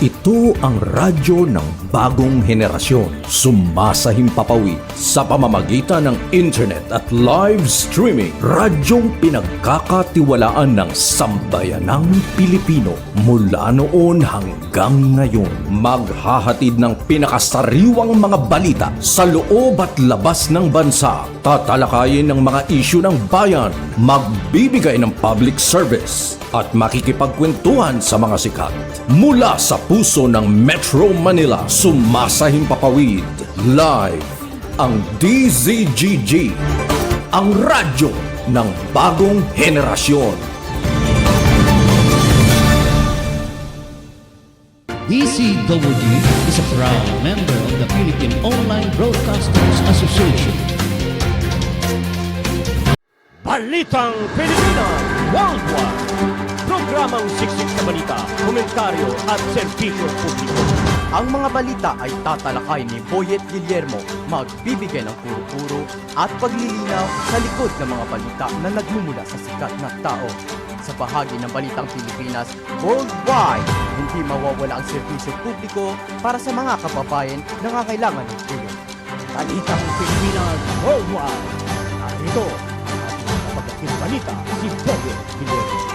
Ito ang radyo ng bagong henerasyon. Sumasahing papawid sa pamamagitan ng internet at live streaming. Radyong pinagkakatiwalaan ng sambayanang Pilipino. Mula noon hanggang ngayon, maghahatid ng pinakasariwang mga balita sa loob at labas ng bansa. Tatalakayin ng mga isyu ng bayan, magbibigay ng public service at makikipagkwentuhan sa mga sikat. Mula sa puso ng Metro Manila, sumasahing papawid, live ang DZGG, ang radyo ng bagong henerasyon. DZWG is a proud member of the Philippine Online Broadcasters Association. Balitang Pilipinas Worldwide. Programang siksik sa balita, komentaryo at serbisyo publiko. Ang mga balita ay tatalakay ni Boyet Guillermo, magbibigay ng puro-puro at paglilinaw sa likod ng mga balita na nagmumula sa sikat na tao. Sa bahagi ng Balitang Pilipinas Worldwide, hindi mawawala ang serbisyo publiko para sa mga kababayan na nangangailangan ng tulong. Balitang Pilipinas Worldwide. Narito ang kapagating balita si Boyet Guillermo.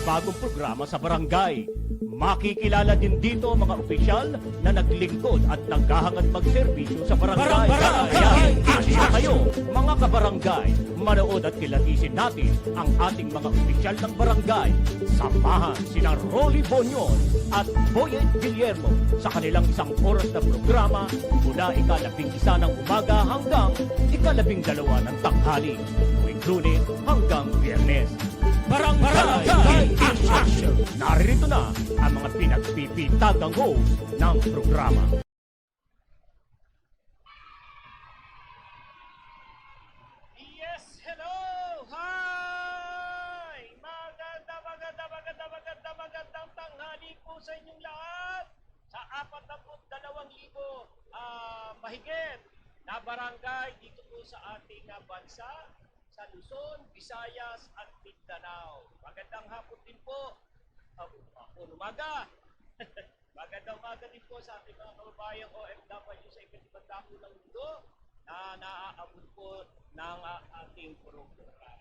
Bagong programa sa barangay. Makikilala din dito mga opisyal na naglingkod at naghahangad magserbisyo sa barangay. Kaya, halina kayo, mga kabarangay, manood at kilatisin natin ang ating mga opisyal ng barangay. Samahan sina Rolly Bonyon at Boyet Guillermo sa kanilang 1 oras na programa mula ika-11 ng umaga hanggang ika-12 ng tanghali. Tuwing Lunes hanggang Biyernes. Barangay in Action! Narito na ang mga pinagpipitagang host ng programa. Yes, hello! Hi! Magandang tanghali po sa inyong lahat sa 42,000 mahigit na barangay dito po sa ating bansa, sa Luzon, Visayas at Mindanao. Magandang hapon din po. Umaga. Magandang umaga din po sa ating mga kababayang OFW sa iba't ibang dako ng mundo na naaabot po ng ating programa.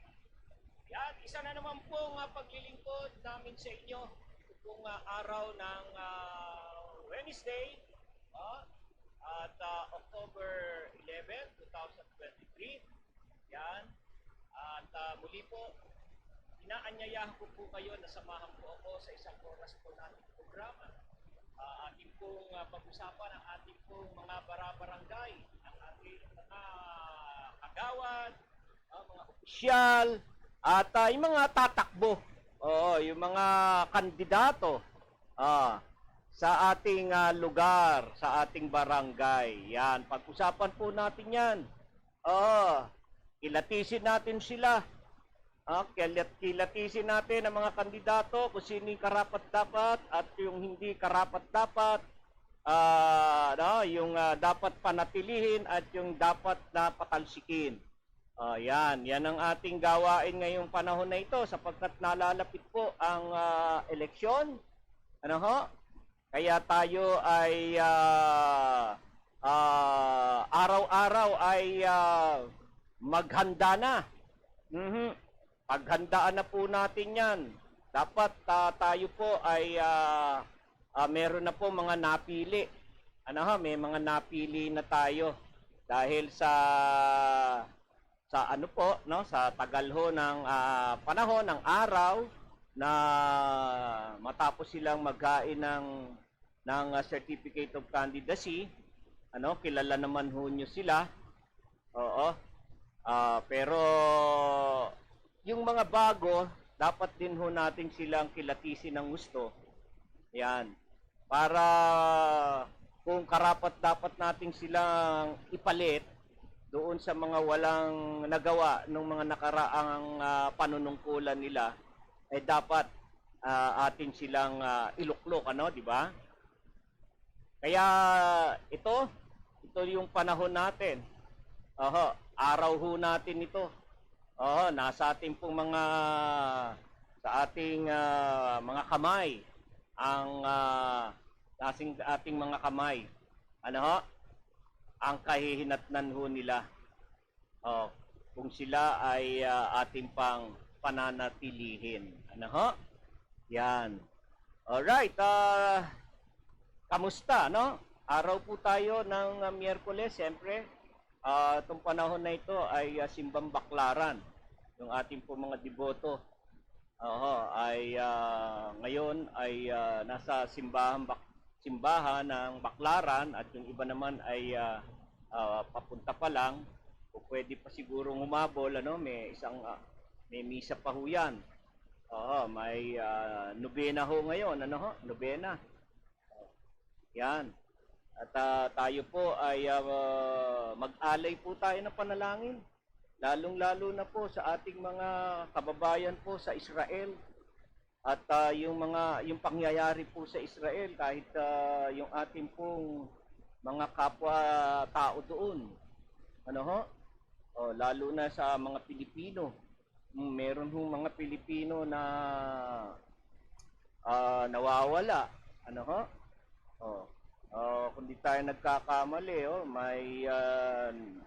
Yan, isa na naman pong paglilingkod namin sa inyo kung araw ng Wednesday at October 11, 2023. Yan. At muli po, inaanyayahan ko po kayo na samahan po ako sa 1 oras po nating programa. Ating pong pag-usapan ang ating pong mga barangay, ang ating mga kagawad, mga opisyal, at yung mga tatakbo, yung mga kandidato sa ating lugar, sa ating barangay. Yan, pag-usapan po natin yan. Kilatisin natin sila. Kilatisin natin ang mga kandidato kung sino yung karapat-dapat at yung hindi karapat-dapat. Yung dapat panatilihin at yung dapat na patalsikin. Yan ang ating gawain ngayong panahon na ito sapagkat nalalapit po ang eleksyon. Kaya tayo ay araw-araw ay maghanda na. Paghandaan na po natin yan. Dapat tayo po ay meron na po mga napili. May mga napili na tayo dahil sa sa tagal ho ng panahon ng araw na matapos silang maghain ng Certificate of Candidacy. Kilala naman ho nyo sila. Pero yung mga bago, dapat din ho natin silang kilatisin ng gusto. Yan. Para kung karapat dapat natin silang ipalit, doon sa mga walang nagawa ng mga nakaraang panunungkulan nila, ay dapat atin silang iluklok, ano, di ba? Kaya ito yung panahon natin. Araw ho natin ito. Nasa ating pong sa ating mga kamay ang ating mga kamay. Ano ho? Ang kahihinatnan ho nila. Kung sila ay ating pang pananatilihin. Ano ho? Yan. Alright, kamusta, no? Araw po tayo ng Miyerkules, siyempre. Itong panahon na ito ay simbang baklaran. Yung ating po mga deboto ngayon ay nasa simbahan ng baklaran, at yung iba naman ay papunta pa lang. O pwede pa siguro humabol, ano, may misa pa ho yan. May nobena ho ngayon, ano ho? Nobena. Yan. At tayo po ay mag-alay po tayo ng panalangin. Lalong-lalo na po sa ating mga kababayan po sa Israel. At yung pangyayari po sa Israel, kahit yung ating pong mga kapwa-tao doon. Ano ho? Lalo na sa mga Pilipino. Meron hong mga Pilipino na nawawala. Ano ho? Kung di tayo nagkakamali, may 10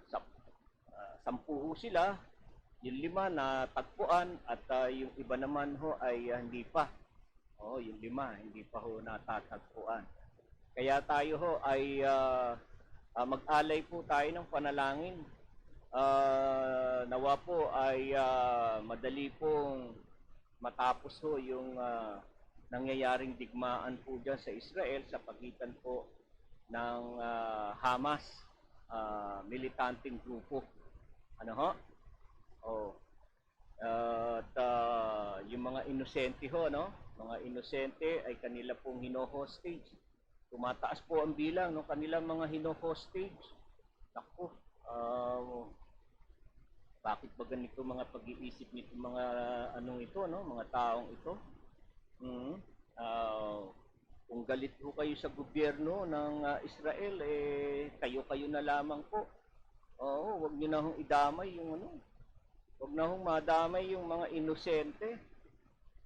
ho sila. Yung 5 na tagpuan, at yung iba naman ho ay hindi pa. Yung 5 hindi pa ho natatagpuan. Kaya tayo ho ay mag-alay po tayo ng panalangin. Nawa po ay madali pong matapos ho yung nangyayaring digmaan po dyan sa Israel sa pagitan po ng Hamas, militanteng grupo. Ano ho? At yung mga inosente ho, no? Mga inosente ay kanila pong hino-hostage. Tumataas po ang bilang ng kanilang mga hino-hostage. Naku, bakit ba ganito mga pag-iisip nito mga anong ito, no? Mga taong ito? Kung galit ho kayo sa gobyerno ng Israel, kayo-kayo na lamang po. Wag niyo na hong idamay yung ano. Wag na hong madamay yung mga inosente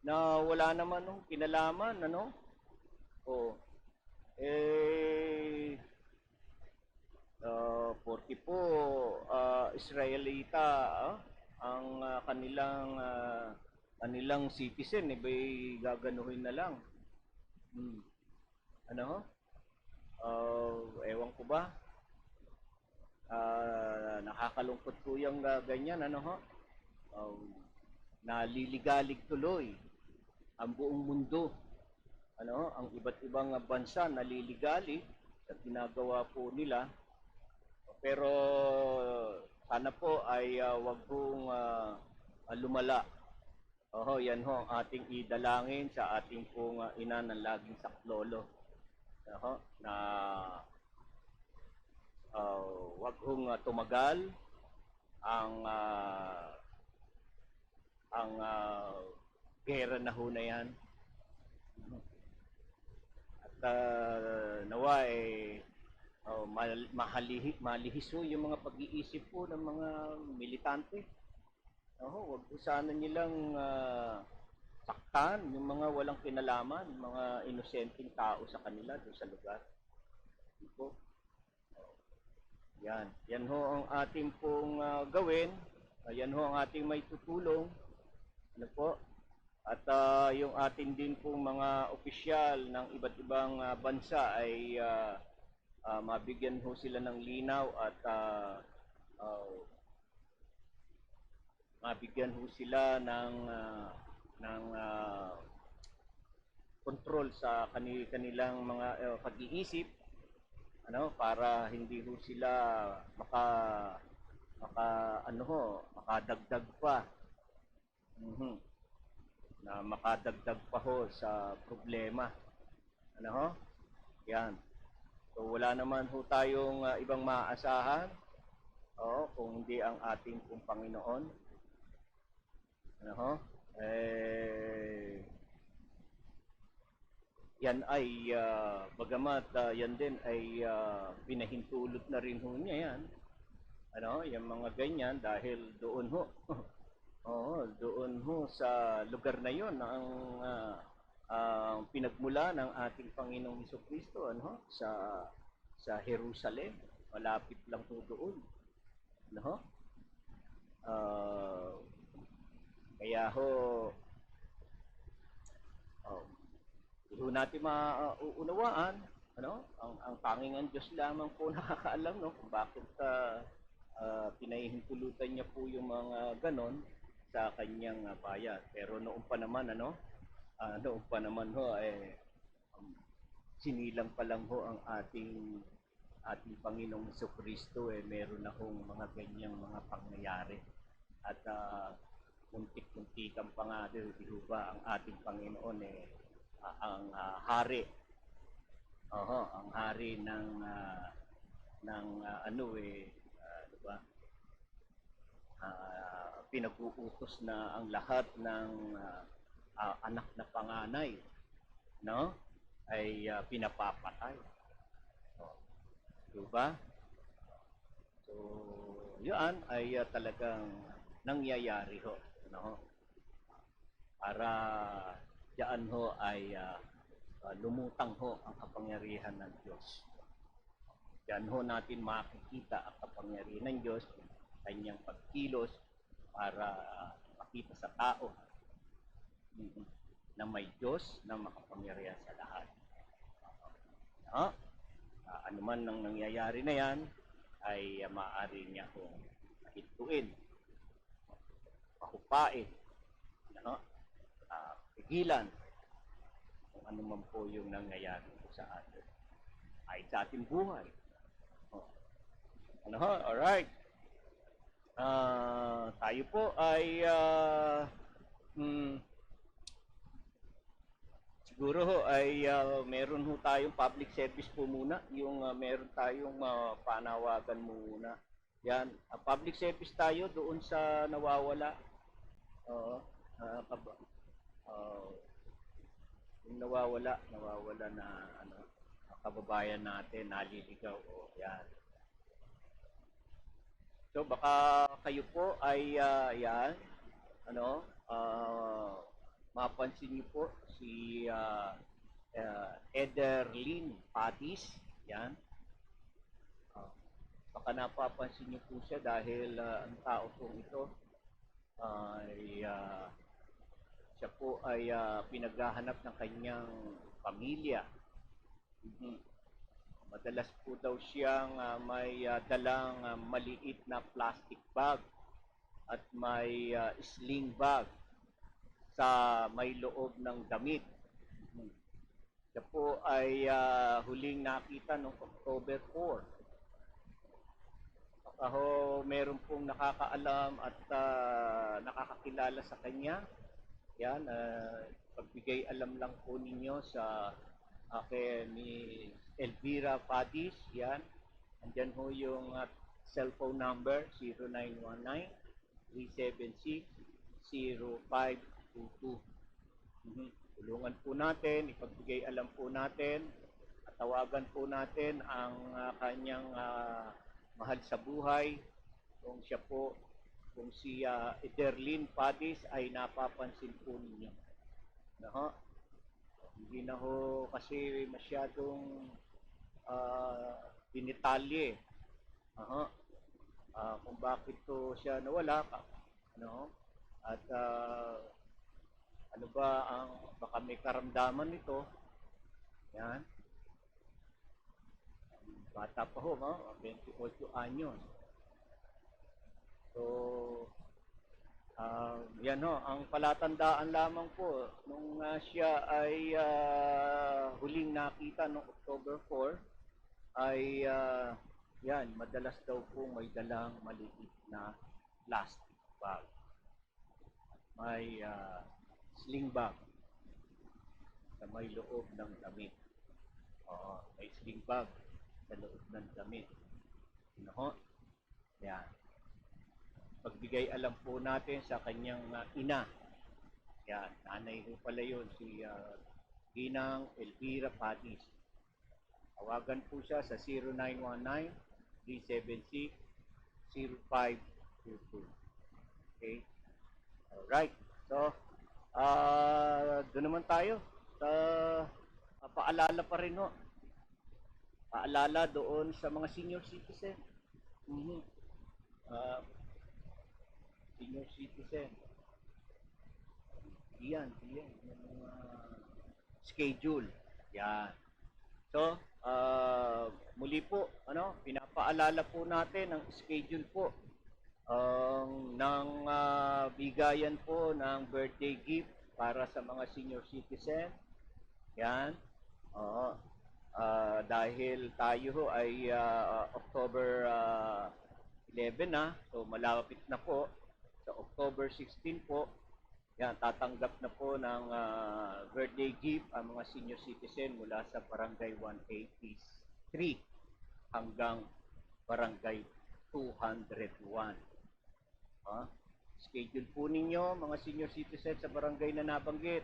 na wala naman hong kinalaman, ano? Porke po Israelita ang kanilang citizen, ba'y gaganuhin na lang. Ano ho? Ewan ko ba? Nakakalungkot po yung ganyan, ano ho? Naliligalig tuloy ang buong mundo. Ano, ang iba't ibang bansa naliligalig sa ginagawa po nila. Pero sana po ay wag pong lumala. Yan ho ang ating idalangin sa ating pong ina ng laging saklolo. Na wag hong tumagal ang gera na ho na yan. At nawa malihis ho yung mga pag-iisip po ng mga militante. Wag po sana nilang saktan yung mga walang kinalaman, mga inosenteng tao sa kanila doon sa lugar. Ito. Yan ho ang ating pong gawin. Yan ho ang ating may tutulong. Ano po? At yung ating din pong mga opisyal ng iba't ibang bansa ay mabigyan ho sila ng linaw at mabigyan ho sila ng kontrol sa kanilang mga pag-iisip, ano, para hindi ho sila makadagdag pa. Na makadagdag pa ho sa problema. Ano ho? Yan. So wala naman ho tayong ibang maaasahan kung hindi ang ating pong Panginoon, ano ho, yan ay, bagamat yan din ay pinahintulot na rin ho niya yan, yung mga ganyan dahil doon ho, doon ho sa lugar na yon ang pinagmula ng ating Panginoong Hesukristo, sa Jerusalem, malapit lang po doon, ano? Ah, kaya ho, hindi ho natin mauunawaan, ang tanging ang Diyos lamang po nakakaalam, no, kung bakit pinahihintulutan niya po yung mga ganon sa kanyang bayan. Pero noong pa naman, noong pa naman ho, sinilang pa lang ho ang ating Panginoong Hesukristo, meron na hong mga ganyang mga pangyayari. At muntik-muntikan pa nga di ho ba ang ating Panginoon ang hari. Ang hari ng ano ba? Pinag-uutos na ang lahat ng anak na panganay, no? Ay pinapapatay. Diba? So, yan ay talagang nangyayari ho, para diyan ho ay lumutang ho ang kapangyarihan ng Diyos. Diyan ho natin makikita ang kapangyarihan ng Diyos, kanyang pagkilos para makita sa tao na may Diyos na makapangyarihan sa lahat. Ano man ang nangyayari na yan ay maaari niya kong hintuin, pahupain, pigilan kung ano man po yung nangyayari sa atin ay sa ating buhay. Alright. Tayo po ay siguro ho ay meron ho tayong public service po muna, yung meron tayong panawagan muna. Yan, public service tayo doon sa nawawala. Yung nawawala na kababayan natin, naliligaw, yan. So baka kayo po ay mapansin niyo po si Ederlyn Padis, yan. Baka napapansin niyo po siya dahil ang tao pong ito ay siya po ay pinaghahanap ng kanyang pamilya. Madalas po daw siyang may dalang maliit na plastic bag at may sling bag sa may loob ng damit. Siya po ay huling nakita noong October 4. Baka ho meron pong nakakaalam at nakakakilala sa kanya. Yan, pagbigay alam lang po ninyo sa kay ni Elvira Padis, yan. Andyan ho yung cellphone number 0919-376-0522. Tulungan po natin, ipagbigay alam po natin, at tawagan po natin ang kanyang mahal sa buhay, kung siya po, kung si Ederlyn Padis ay napapansin po ninyo. Hindi na ho kasi masyadong dinitalye kung bakit to siya nawala, at ano ba ang baka may karamdaman nito. Yan, bata pa ho, 28 anyos. So yan ho, ang palatandaan lamang po nung siya ay huling nakita noong October 4 ay yan, madalas daw po may dalang maliit na plastic bag. May sling bag sa may loob ng damit. May sling bag sa loob ng damit. Yan. Pagbigay alam po natin sa kanyang ina. Yan, nanay ho pala yun, si Ginang Elvira Padis. Tawagan po siya sa 0919-376-0522. Okay? Alright. So, doon naman tayo. Sa paalala pa rin ho. Paalala doon sa mga senior citizen. Senior citizen. Yan. Yung mga schedule. Yan. So, muli po, pinapaalala po natin ang schedule po ng bigayan po ng birthday gift para sa mga senior citizen. Yan. Dahil tayo ho ay October 11 na, so malapit na po. Sa October 16 po, yan, tatanggap na po ng birthday gift ang mga senior citizen mula sa Barangay 183 hanggang Barangay 201. Schedule po ninyo mga senior citizen sa barangay na nabanggit.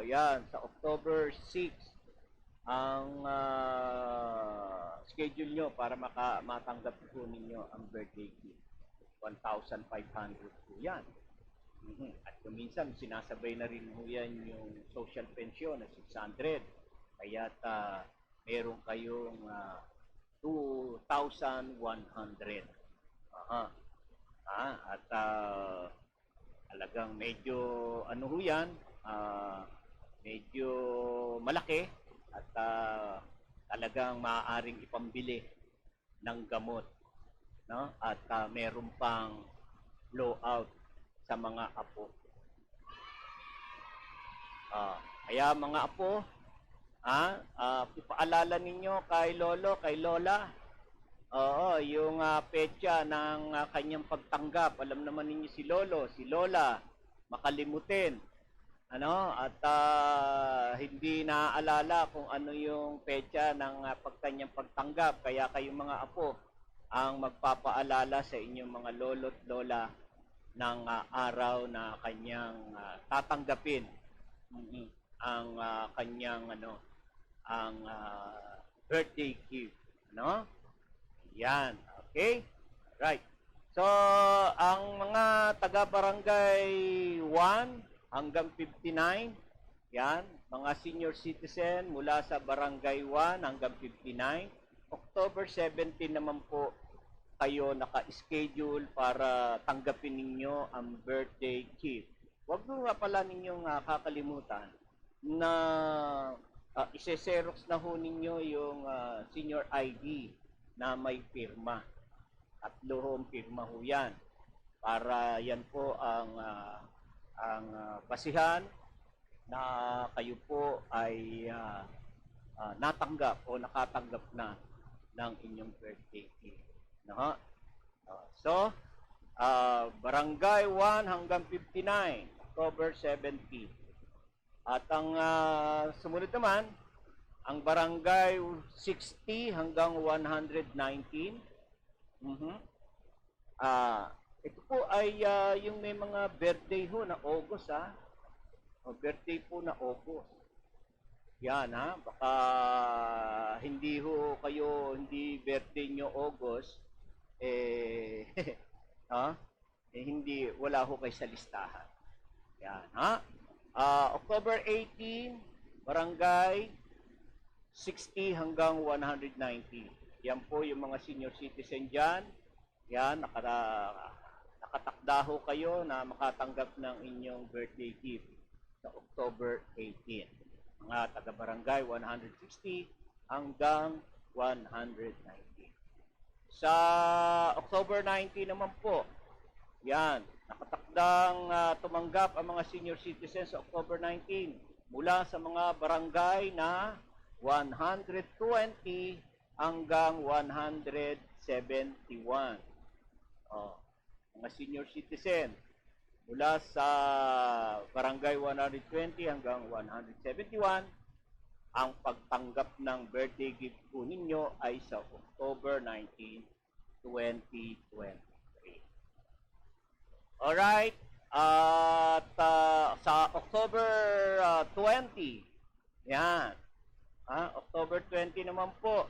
Yan, sa October 6 ang schedule nyo para matanggap po ninyo ang birthday gift. 1,500 po yan. At minsan sinasabay na rin po yan yung social pension na 600. Kaya meron kayong 2,100. At talagang medyo ho yan, medyo malaki. At talagang maaaring ipambili ng gamot, no? At meron pang blowout sa mga apo. Kaya mga apo, ipaalala ninyo kay lolo, kay lola, yung petsa ng kanyang pagtanggap. Alam naman ninyo si lolo, si lola, makalimutin. At hindi naaalala kung ano yung petsa ng kanyang pagtanggap. Kaya kayong mga apo ang magpapaalala sa inyong mga lolo't lola ng araw na kanyang tatanggapin ang kanyang ang birthday gift. Yan. Okay? Right. So, ang mga taga-barangay 1 hanggang 59, yan, mga senior citizen mula sa barangay 1 hanggang 59. October 17 naman po kayo naka-schedule para tanggapin ninyo ang birthday gift. Huwag mo nga pala ninyong kakalimutan na ise-xerox na ho ninyo yung senior ID na may pirma. 3 pirma ho yan. Para yan po ang basihan na kayo po ay natanggap o nakatanggap na ng inyong birthday gift. So, Barangay 1 hanggang 59, October 17. At ang sumunod naman, ang Barangay 60 hanggang 119. Ito po ay yung may mga birthday ho na August, birthday po na August. Yan, baka hindi ho kayo, hindi birthday nyo August, hindi, wala ho kayo sa listahan. Yan, October 18, Barangay 60 hanggang 190. Yan po yung mga senior citizen dyan. Yan, nakatakda ho kayo na makatanggap ng inyong birthday gift sa October 18. Mga taga-barangay 160 hanggang 190. Sa October 19 naman po, yan, nakatakdang tumanggap ang mga senior citizens sa October 19 mula sa mga barangay na 120 hanggang 171. Mga senior citizen mula sa barangay 120 hanggang 171, ang pagtanggap ng birthday gift po ninyo ay sa October 19 2023. Alright, at sa October 20, yan, October 20 naman po,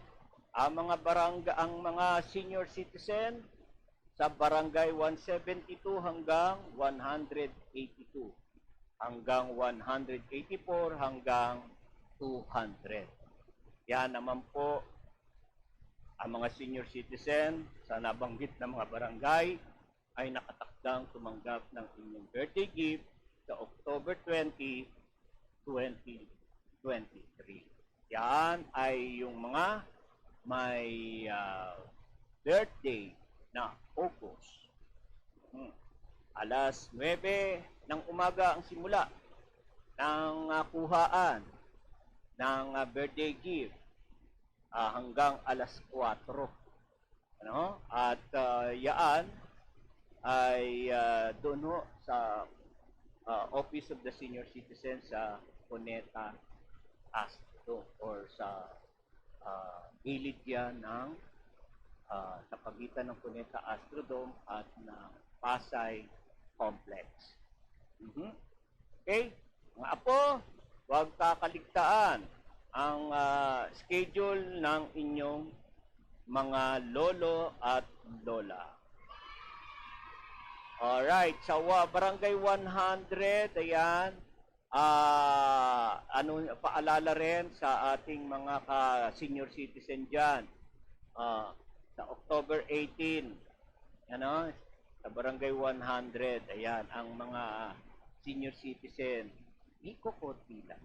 ang mga senior citizen sa barangay 172 hanggang 182, hanggang 184, hanggang 200. Yan naman po ang mga senior citizen sa nabanggit na mga barangay ay nakatakdang tumanggap ng inyong birthday gift sa October 20, 2023. Yan ay yung mga may birthday na August. Alas 9 ng umaga ang simula ng kuhaan ng birthday gift hanggang alas 4. Ano? At yaan ay doon ho sa Office of the Senior Citizen sa Cuneta Astro or sa gilid yan ng sa pagitan ng Cuneta Astrodome at ng Pasay Complex. Okay? Mga apo, huwag kakaligtaan ang schedule ng inyong mga lolo at lola. Alright, sa Barangay 100, ayan, paalala rin sa ating mga senior citizen dyan. Sa October 18, sa Barangay 100, ayan, ang mga senior citizen, iko-konti lang.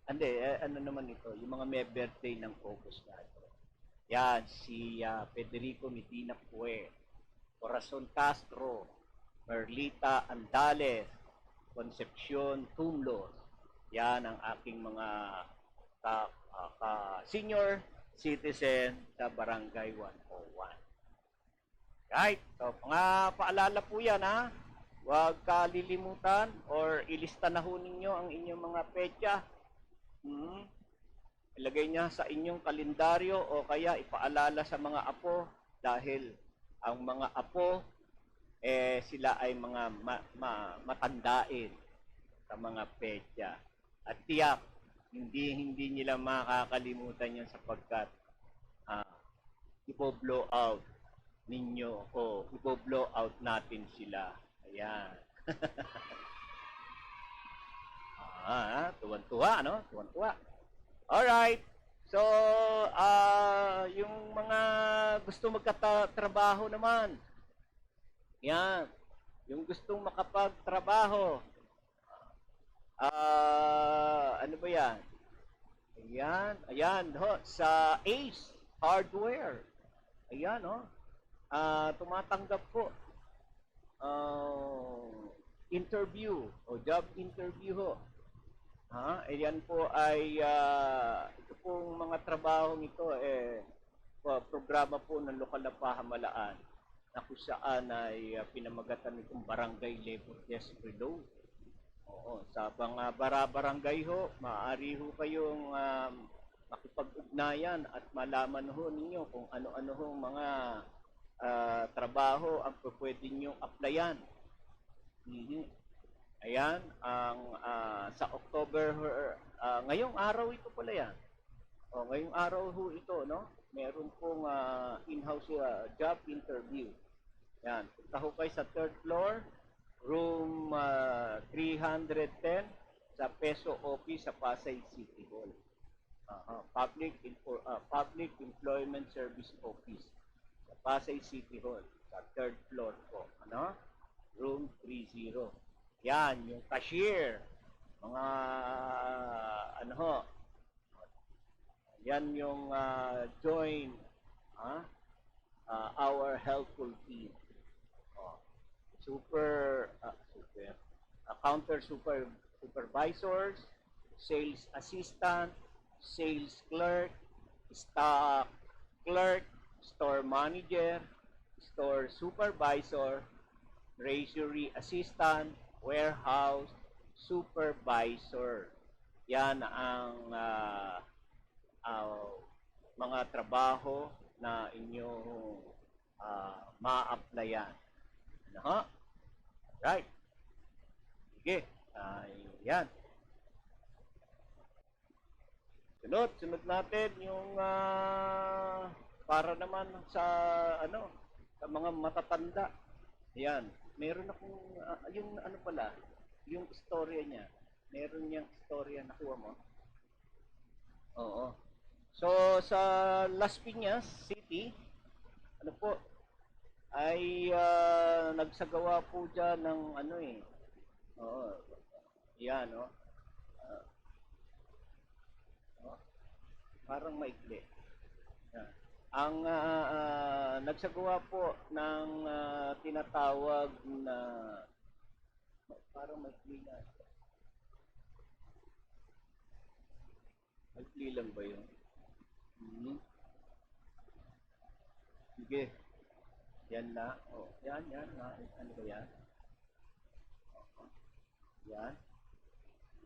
Hindi, ano naman ito, yung mga may birthday ng August na ito. Yan, si Federico Medina Pue, Corazon Castro, Merlita Andales, Concepcion Tumlos. Yan ang aking mga senior citizen sa Barangay 101. Right, so paalala po yan ha. Huwag kalilimutan or ilista na ho ninyo ang inyong mga petsa. Ilagay niya sa inyong kalendaryo o kaya ipaalala sa mga apo dahil ang mga apo sila ay mga matandain sa mga petsa. At tiyak, hindi nila makakalimutan yan sapagkat ipo-blow out ninyo o ipo-blow out natin sila. Ayan. Tuwan-tuwa, no? Tuwan-tuwa. Alright. So, yung mga gusto magkatrabaho naman, yan. Yung gustong makapagtrabaho, ano ba yan? Ayan, ho, sa Ace Hardware. Ayan, ho. Tumatanggap po. Interview o job interview ho. Ayan po ay ito pong mga trabahong ito programa po ng lokal na pamahalaan na kung saan ay pinamagatan nitong Barangay Labor Desk Reload. Oo, sa mga barangay ho, maaari ho kayong makipag-ugnayan at malaman ho ninyo kung ano-ano ho mga trabaho ang pwede ninyong applyan. Ayan, sa October, ngayong araw ito pala yan. Ngayong araw ho ito, no? Meron pong in-house job interview. Yan, punta ho kayo sa 3rd floor, room 310 sa Peso Office sa Pasay City Hall. Public Employment Service Office sa Pasay City Hall sa 3rd floor po. Room 30. Yan, yung cashier, mga yan yung join our helpful team. Counter supervisors, sales assistant, sales clerk, stock clerk, store manager, store supervisor, treasury assistant, warehouse supervisor. Yan ang mga trabaho na inyong ma-applyan. Ano ho? Right. Sige. Yan. Sunod natin yung para naman sa sa mga matatanda. Yan. Meron akong yung pala, yung istorya niya. Meron niyang istorya, nakuha mo? Oo. So sa Las Piñas City, ano po, ay nagsagawa po dyan ng oo, yan, no? Parang maikli. Yan. Ang nagsagawa po ng tinatawag na parang maikli na. Maikli lang ba yun? Sige. Yan na. Oh, yan. Ano ba yan? Yan.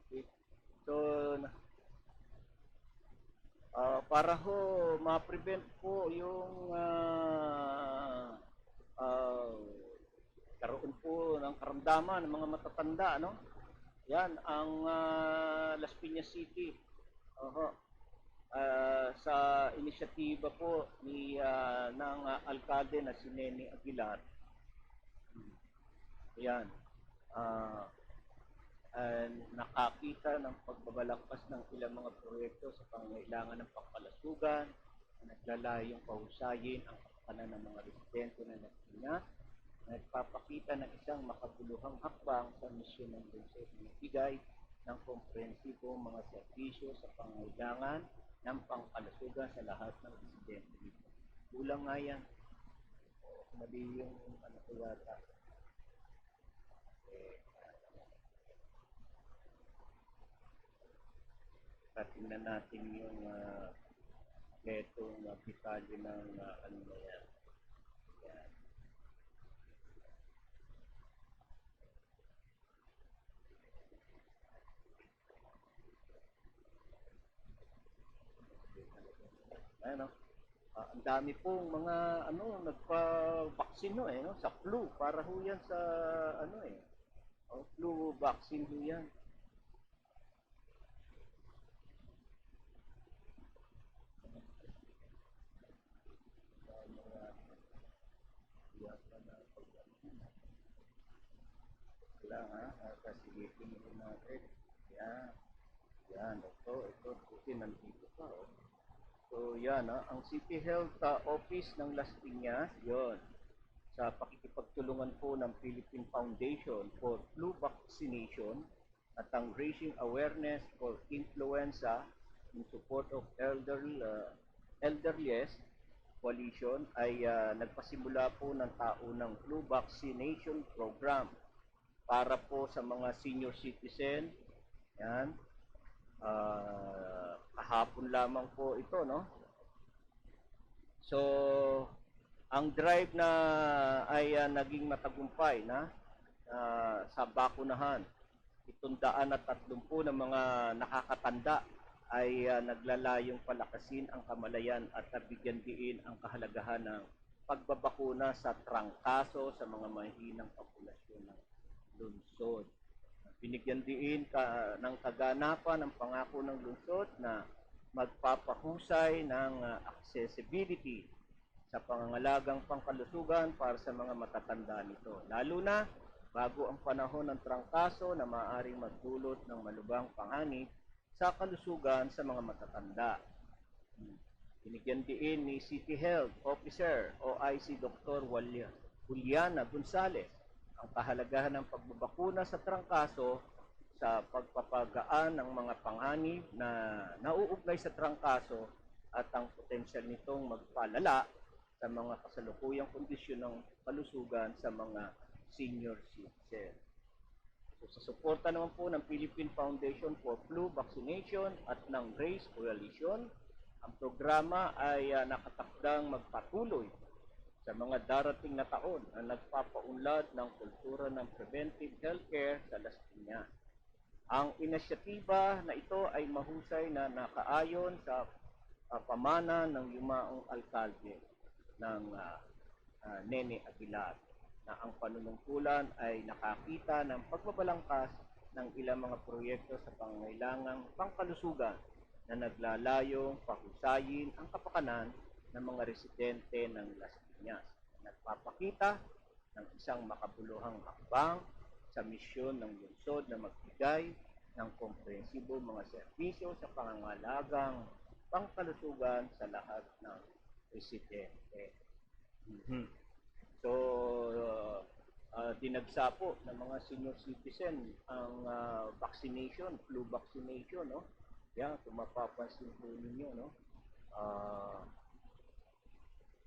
Okay. So, para ho ma-prevent po yung karoon po ng karamdaman ng mga matatanda, no? Yan ang Las Piñas City. Sa inisyatiba po ng alkalde na si Nene Aguilar. Yan. Nakakita ng pagbabalagpas ng ilang mga proyekto sa pangangailangan ng pangkalasugan, naglalayong pahusayin ang kapakanan ng mga residente na Las nagpapakita ng isang makabuluhang hakbang sa misyon ng lungsod na nagbigay ng komprehensibong mga serbisyo sa pangangailangan ng pangkalasugan sa lahat ng residente dito. Kulang nga yan. Mali yung ko yata. Tingnan natin yung getong detalye ng na yan. Yan. Ano? Ang dami pong mga nagpa-vaccine sa flu para ho yan sa flu vaccine ho yan. Kasi tingin natin. Yan, ito kasi nandito pa. So yan, ang City Health Office ng Las Piñas, yon, sa pakikipagtulungan po ng Philippine Foundation for Flu Vaccination at ang Raising Awareness for Influenza in support of elderlies coalition ay nagpasimula po ng taunang flu vaccination program para po sa mga senior citizen. Yan. Kahapon lamang po ito, no? So, ang drive na ay naging matagumpay na sa bakunahan. 730 ng mga nakakatanda ay naglalayong palakasin ang kamalayan at bigyan diin ang kahalagahan ng pagbabakuna sa trangkaso sa mga mahihinang populasyon ng lungsod. Binigyan diin ng kaganapan ang pangako ng lungsod na magpapahusay ng accessibility sa pangangalagang pangkalusugan para sa mga matatanda nito. Lalo na bago ang panahon ng trangkaso na maaaring magdulot ng malubhang panganib sa kalusugan sa mga matatanda. Binigyan diin ni City Health Officer OIC Dr. Juliana Gonzales ang kahalagahan ng pagbabakuna sa trangkaso sa pagpapagaan ng mga panganib na nauugnay sa trangkaso at ang potensyal nitong magpalala sa mga kasalukuyang kondisyon ng kalusugan sa mga senior citizen. So, sa suporta naman po ng Philippine Foundation for Flu Vaccination at ng RACE Coalition, ang programa ay nakatakdang magpatuloy sa mga darating na taon na nagpapaunlad ng kultura ng preventive healthcare sa Las Piñas. Ang inisyatiba na ito ay mahusay na nakaayon sa pamana ng yumaong alkalde ng Nene Aguilar, na ang panunungkulan ay nakakita ng pagbabalangkas ng ilang mga proyekto sa pangailangang pangkalusugan na naglalayong pahusayin ang kapakanan ng mga residente ng Las Piñas. Nagpapakita ng isang makabuluhang hakbang sa misyon ng lungsod na magbigay ng komprehensibo mga serbisyo sa pangangalagang pangkalusugan sa lahat ng residente. So, dinagsa po ng mga senior citizen ang vaccination, flu vaccination, no? Yan, kung mapapansin po ninyo, no?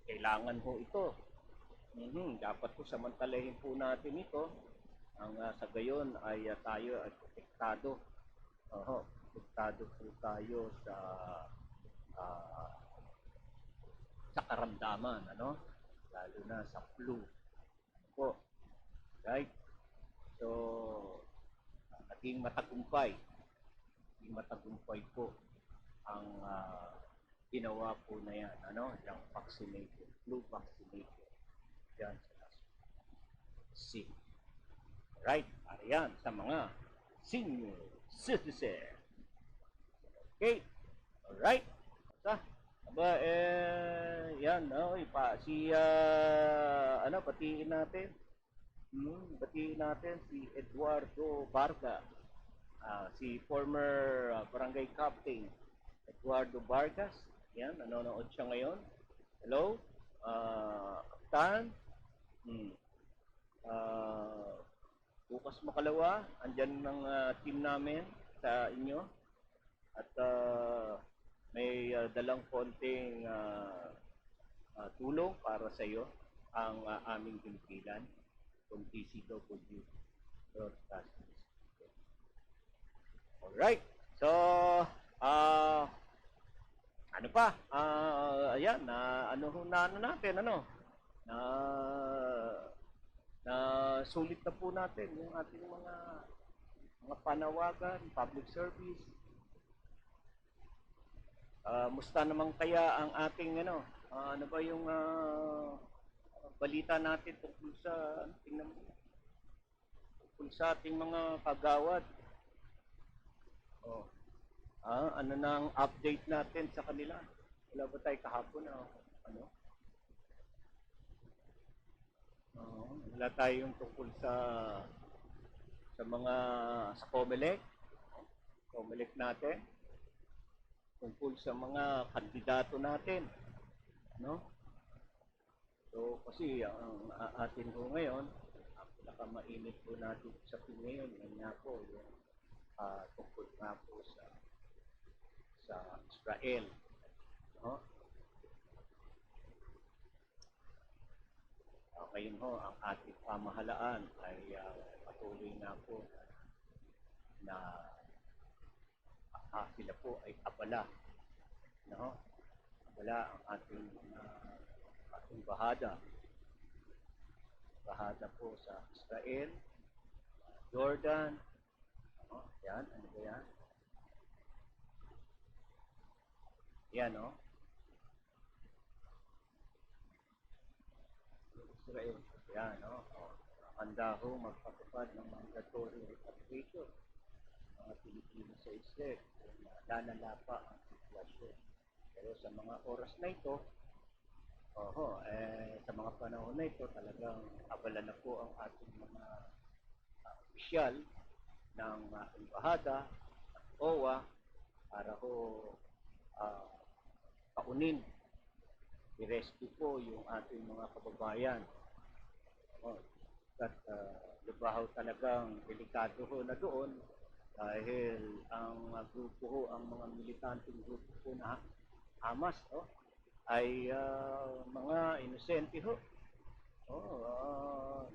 Kailangan po ito. Dapat po samantalahin po natin ito. Ang sa gayon ay tayo ay protektado. Protektado po tayo sa karamdaman, ano? Lalo na sa flu. Po. Right? So, naging matagumpay. Naging matagumpay po ang ginawa po na yan, ano? Yung vaccination, flu vaccination. Yan sa Las City. Right? Ayan, sa mga senior citizen. Okay? Alright? Aba, yan, no? Batiin natin. Batiin natin si Eduardo Vargas. Si former barangay captain Eduardo Vargas. Yan, nanonood siya ngayon. Hello? Kapitan? Bukas makalawa, andyan ng team namin sa inyo. At may dalang konting tulong para sa iyo ang aming pimpilan kung DCW Broadcasting. Alright. So, ano pa? Ayan, sulit na po natin yung ating mga panawagan, public service. Musta naman kaya ang ating ano ba yung balita natin tungkol sa ating mga kagawad? Ano na ang update natin sa kanila? Wala ba tayo kahapon wala tayong tungkol sa Comelec natin, tungkol sa mga kandidato natin, no? So kasi ang atin po ngayon, ang pinakamainit po natin sa ngayon, yan nga po yung tungkol nga po sa Israel, no? Ngayon ho, ang ating pamahalaan ay patuloy na po na sila po ay abala, no? Abala ang ating bahada po sa Israel, Jordan, no? Yan, ano ba yan? Yan, no? Israel, yan, no? Handa ho magpatupad ng mandatory repatriation mga Pilipino sa Israel kung lalala pa ang sitwasyon. Pero sa mga oras na ito, sa mga panahon na ito, talagang abala na po ang ating mga opisyal ng embahada, ng OWA, para ho paunin, i-rescue po yung ating mga kababayan. At lubahaw talagang delikado ho na doon dahil ang grupo ho, ang mga militanteng grupo po na Hamas, ay mga inosente ho.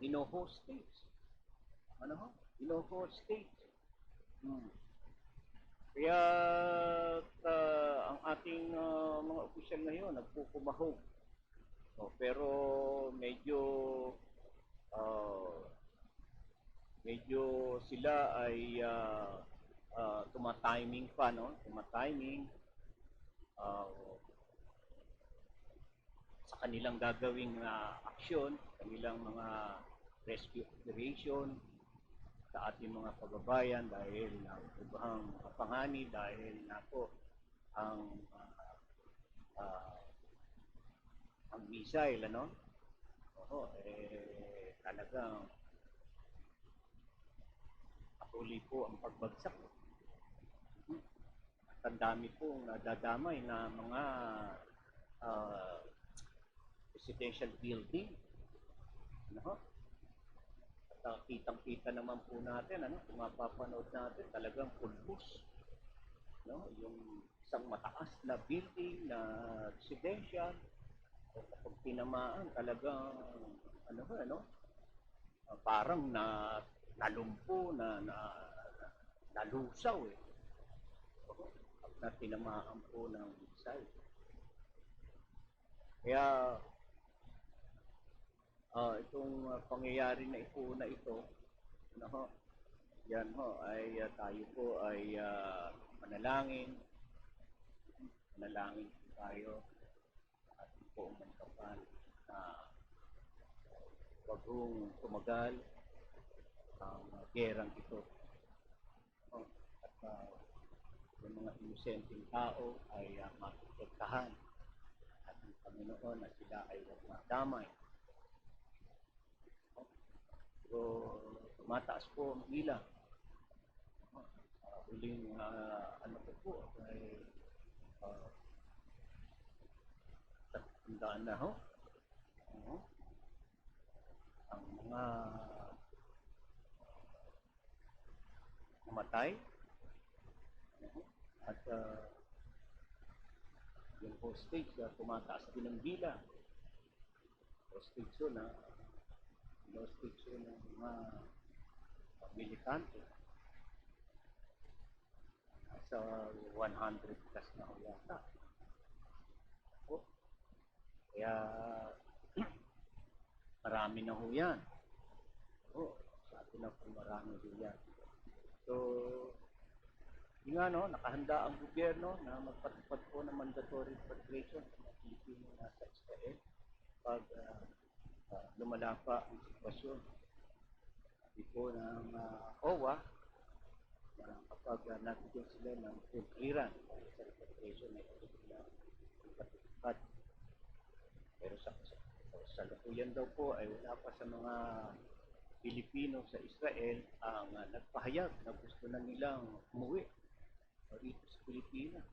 Hino-hostage. Hino-hostage. Kaya ang ating mga opisyal ngayon nagpukumahog. Pero medyo sila ay tumatiming pa, no? sa kanilang gagawing aksyon, kanilang mga rescue operation sa ating mga kababayan dahil ubahang kapangani dahil na po ang ang missile, ano? Oo, talagang patuloy po ang pagbagsak. At ang dami pong nadadamay na mga ah, residential building. Ano? At kitang-kita naman po natin, ano, kung mapapanood natin, talagang pulbos. No? Yung isang mataas na building na residential, o kapag tinamaan, talagang, ano ba, ano? Parang nalumpo, nalusaw eh. At na tinamaan po ng missile. Kaya itong pangyayari na ito, ano ho, yan ho, ay tayo po ay manalangin po tayo at po umantapan na wag hong tumagal ang gerang ito. At yung mga inosenteng tao ay maprotektahan at ng Panginoon na sila ay huwag madamay. So, tumataas po ang bilang. Huling ano po ay tatandaan na ho. Ang mga namatay at yung hostage tumataas din ang bilang. Hostage yun hostage yun ng mga militante. Sa 100 plus na ho yata. Kaya marami na ho yan. Sa atin na po marami din yan. So, yun nga no, nakahanda ang gobyerno na magpatupad po ng mandatory repatriation ng mga Pilipino nasa Israel pag lumala pa ang sitwasyon. Sabi po ng OWA na kapag nabigyan sila ng full clearance sa repatriation na ito sila ipatupad. Pero sa lukuyan daw po ay wala pa sa mga Pilipino sa Israel ang nagpahayag na gusto na nilang umuwi dito sa Pilipinas.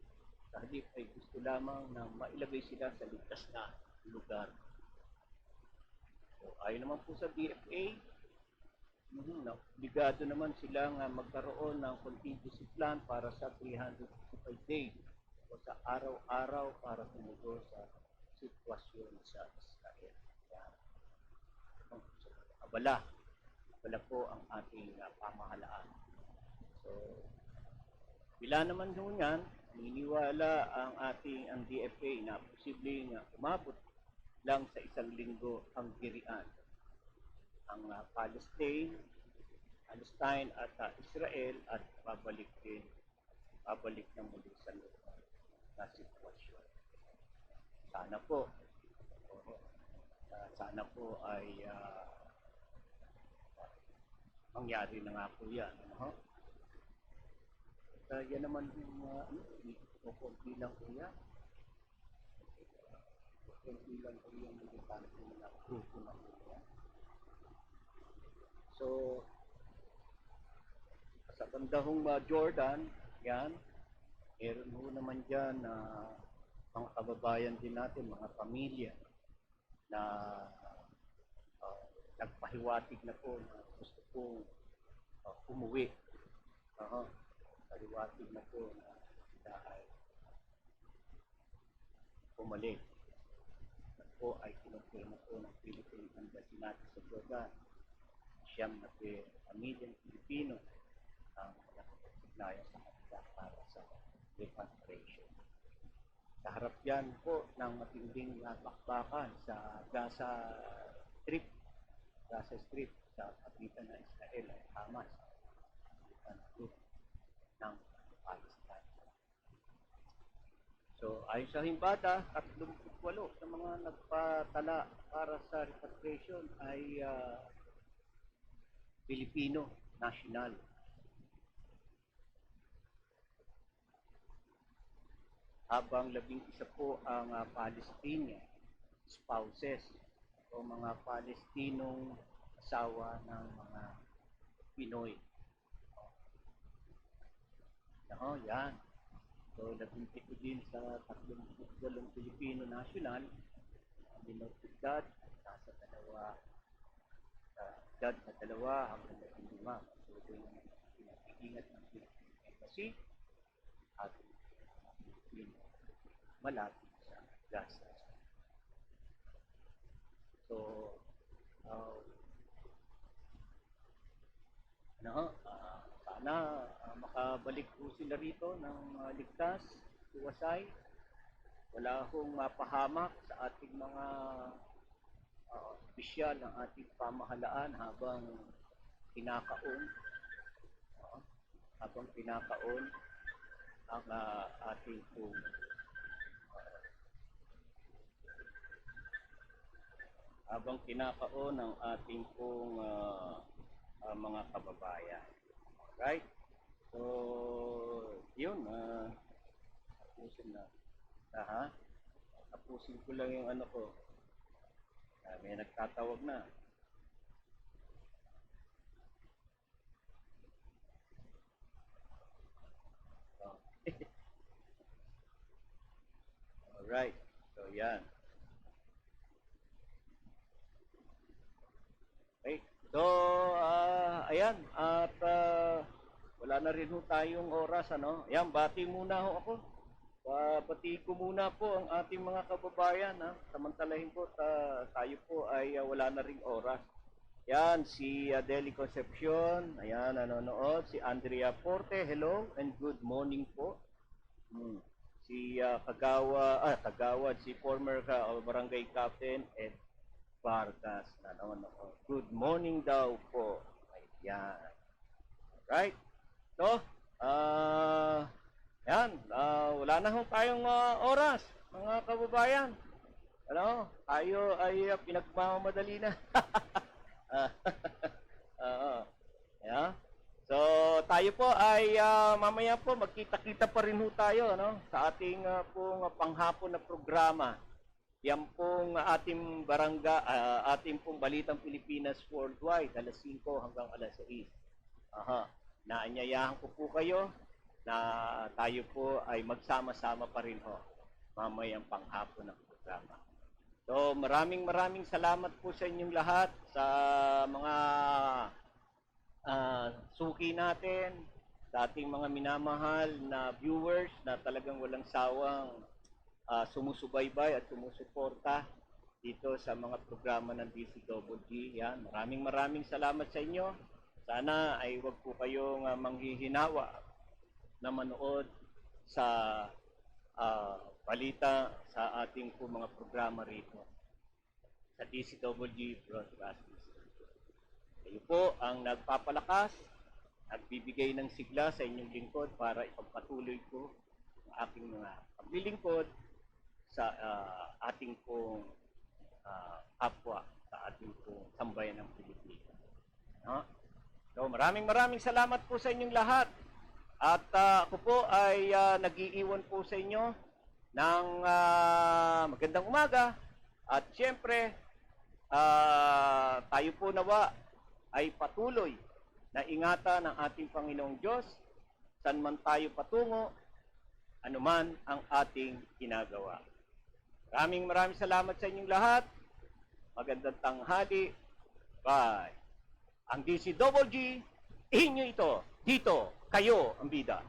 Sa halip ay gusto lamang na mailagay sila sa ligtas na lugar. So, ayon naman po sa DFA, obligado naman silang magkaroon ng contingency plan para sa 365 days o sa araw-araw para tumugon sa sitwasyon sa Israel. Abala po ang ating pamahalaan. So, bila naman doon yan, naniniwala ang DFA na posibleng umabot lang sa 1 linggo ang girian. Ang Palestine at Israel at babalik na muli sa normal na sitwasyon. Sana po ay mangyari na nga po yan. Yan naman yung konti lang po yan. Konti lang po yung militante na grupo na po yan. So, sa bandahong Jordan, yan, meron ho naman dyan na mga kababayan din natin, mga pamilya na nagpahiwatig na po na gusto pong umuwi. Pahiwatig na po na sila ay pumalik. At po ay kinumpirma po ng Philippine Embassy natin sa Jordan. Siyam na pamilyang Pilipino ang nakapagsignaya sa kanila para sa repatriation. Sa harap yan po ng matinding bakbakan sa Gaza Strip sa pagitan ng Israel at Hamas ng Palestine. So, So, ayon sa himbada, 38 sa mga nagpatala para sa repatriation ay Filipino national. Habang 11 po ang Palestinian spouses o mga Palestinong asawa ng mga Pinoy. Yan. So, 17 din sa 38 Filipino national, dinotified nasa edad na 2 hanggang 15. So, ito yung pinag-iingat ng Philippine Embassy at malapit sa Gaza. So, sana makabalik po sila rito ng ligtas, iwasay. Wala hong mapahamak sa ating mga opisyal ng ating pamahalaan habang kinakaon ang ating pong mga kababayan. Right? So, yun. Tapusin ko lang yung ano ko. May nagtatawag na. Alright. So, yan. Okay. So, ayan. At wala na rin ho tayong oras, ano? Ayan, bati muna ho ako. Bati ko muna po ang ating mga kababayan, ha? Samantalahin po, tayo po ay wala na ring oras. Yan, si Deli Concepcion, ayan, nanonood. Si Andrea Porte, hello and good morning po. Si Kagawad, si former barangay captain, Ed Vargas, nanonood. Good morning daw po. Ayan. Right? So, yan, wala na ho tayong oras, mga kababayan. Ano, tayo ay pinagmamadali na. Yeah. So, tayo po ay mamaya po magkita-kita pa rin ho tayo, no, sa ating pong panghapon na programa. Yan pong ating ating pong Balitang Pilipinas Worldwide, alas 5 hanggang alas 6. Naanyayahan ko po kayo na tayo po ay magsama-sama pa rin ho mamayang panghapon ng programa. So, maraming salamat po sa inyong lahat, sa mga suki natin, sa ating mga minamahal na viewers na talagang walang sawang sumusubaybay at sumusuporta dito sa mga programa ng DCWG. Yan, maraming salamat sa inyo. Sana ay wag po kayong manghihinawa na manood sa balita sa ating po mga programa rito sa DCWG Broadcasting. Kayo po ang nagpapalakas at bibigay ng sigla sa inyong lingkod para ipagpatuloy ko ang aking mga paglilingkod sa ating pong kapwa, sa ating pong sambayan ng Pilipinas. No? So, maraming salamat po sa inyong lahat. At ako po ay nag-iiwan po sa inyo ng magandang umaga. At siyempre, tayo po nawa ay patuloy na ingatan ng ating Panginoong Diyos saan man tayo patungo, anuman ang ating ginagawa. Maraming salamat sa inyong lahat. Magandang tanghali. Bye. Ang DCWG, inyo ito. Dito, kayo ang bida.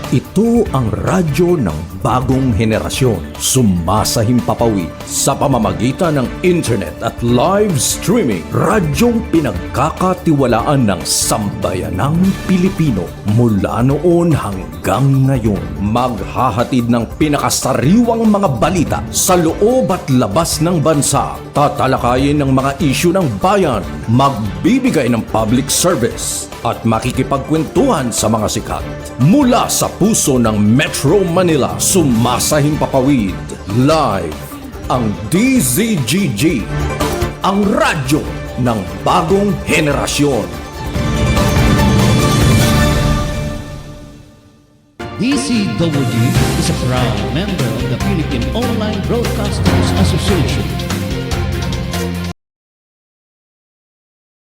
Ito ang radyo ng bagong henerasyon. Sumasahimpapawid sa pamamagitan ng internet at live streaming. Radyong pinagkakatiwalaan ng sambayanang Pilipino. Mula noon hanggang ngayon, maghahatid ng pinakasariwang mga balita sa loob at labas ng bansa. Tatalakayin ng mga isyu ng bayan, magbibigay ng public service at makikipagkwentuhan sa mga sikat. Mula sa puso ng Metro Manila, sumasahimpapawid. Live ang DZGG, ang radyo ng bagong henerasyon. DCWG is a proud member of the Philippine Online Broadcasters Association.